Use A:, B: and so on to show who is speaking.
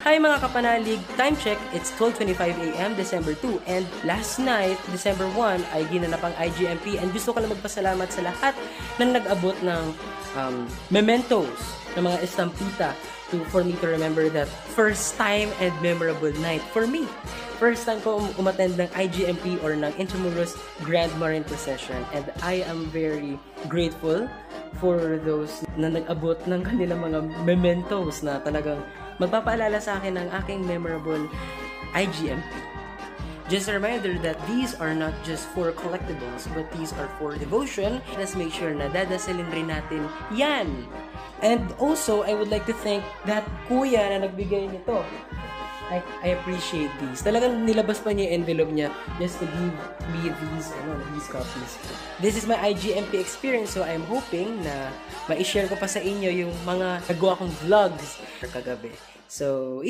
A: Hi mga kapanalig, time check, it's 12:25 AM, December 2, and last night, December 1, ay ginanap ang IGMP, and gusto ko lang magpasalamat sa lahat na nag-abot ng mementos, ng mga estampita for me to remember that first time and memorable night for me. First time ko umattend ng IGMP or ng Intramuros Grand Marine Procession, and I am very grateful for those na nag-abot ng kanilang mga mementos na talagang magpapaalala sa akin ng aking memorable IGMP. Just a reminder that these are not just for collectibles, but these are for devotion. Let's make sure na dadasalin rin natin yan. And also, I would like to thank that kuya na nagbigay nito. I appreciate these. Talagang nilabas pa niya yung envelope niya just to give me these copies. This is my IGMP experience, so I'm hoping na ma-share ko pa sa inyo yung mga nagawa kong vlogs kagabi. So,